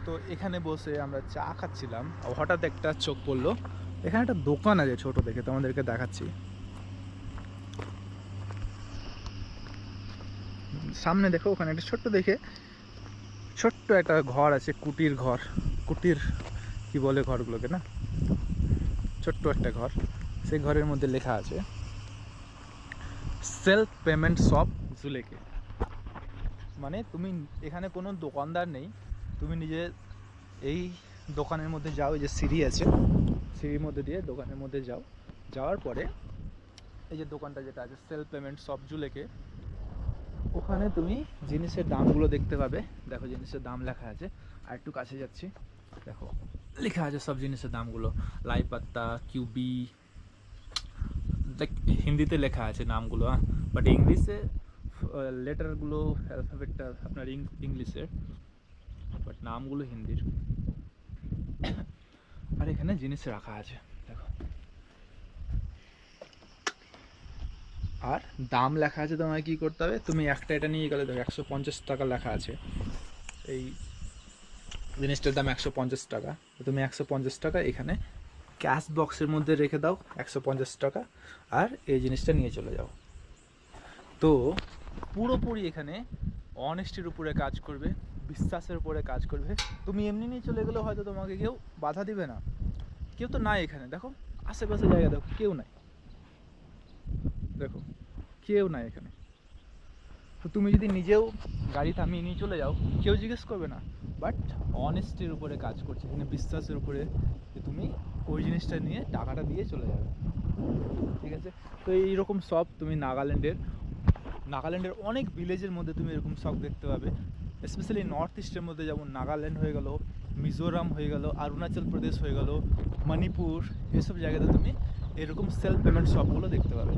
তো এখানে বসে আমরা চা খাচ্ছিলাম, হঠাৎ একটা চোখ পড়লো, এখানে একটা দোকান আছে ছোট দেখে, তোমাদেরকে দেখাচ্ছি। সামনে দেখো, ওখানে একটা ছোট্ট দেখে ছোট্ট একটা ঘর আছে, কুটির ঘর, কুটির কি বলে ঘরগুলোকে না, ছোট্ট একটা ঘর। সেই ঘরের মধ্যে লেখা আছে সেলফ পেমেন্ট শপ জুলেকে। মানে তুমি এখানে কোনো দোকানদার নেই, তুমি নিজে এই দোকানের মধ্যে যাও, এই যে সিঁড়ি আছে, সিঁড়ির মধ্যে দিয়ে দোকানের মধ্যে যাও, যাওয়ার পরে এই যে দোকানটা যেটা আছে সেলফ পেমেন্ট শপ জুলেকে, ওখানে তুমি জিনিসের দামগুলো দেখতে পাবে। দেখো জিনিসের দাম লেখা আছে, আর একটু কাছে যাচ্ছি, দেখো লেখা আছে সব জিনিসের দামগুলো, লাই পাত্তা, কিউবি, দেখ হিন্দিতে লেখা আছে নামগুলো, বাট ইংলিশে লেটারগুলো অ্যালফাবেটটা আপনার ইংলিশের, বাট নামগুলো হিন্দির। আর এখানে জিনিস রাখা আছে দেখো, আর দাম লেখা আছে। তোমায় কী করতে হবে, তুমি একটা এটা নিয়ে গেলে দেখো 150 টাকা লেখা আছে, এই জিনিসটার দাম 150 টাকা। তুমি 150 টাকা এখানে ক্যাশ বক্সের মধ্যে রেখে দাও 150 টাকা, আর এই জিনিসটা নিয়ে চলে যাও। তো পুরোপুরি এখানে অনেস্টির উপরে কাজ করবে, বিশ্বাসের উপরে কাজ করবে। তুমি এমনি নিয়ে চলে গেলেও হয়তো তোমাকে কেউ বাধা দিবে না, কেউ তো নাই এখানে, দেখো আশেপাশে জায়গা দেখো কেউ নাই, দেখো কেউ নাই এখানে। তো তুমি যদি নিজেও গাড়ি থামিয়ে নিয়ে চলে যাও, কেউ জিজ্ঞেস করবে না। বাট অনেস্টির উপরে কাজ করছে এখানে, বিশ্বাসের উপরে, যে তুমি ওই জিনিসটা নিয়ে টাকাটা দিয়ে চলে যাবে, ঠিক আছে। তো এইরকম সব তুমি নাগাল্যান্ডের অনেক ভিলেজের মধ্যে তুমি এরকম শপ দেখতে পাবে, স্পেশালি নর্থ ইস্টের মধ্যে, যেমন নাগাল্যান্ড হয়ে গেল, মিজোরাম হয়ে গেল, অরুণাচল প্রদেশ হয়ে গেল, মণিপুর, এসব জায়গাতে তুমি এরকম সেলফ পেমেন্ট শপগুলো দেখতে পাবে।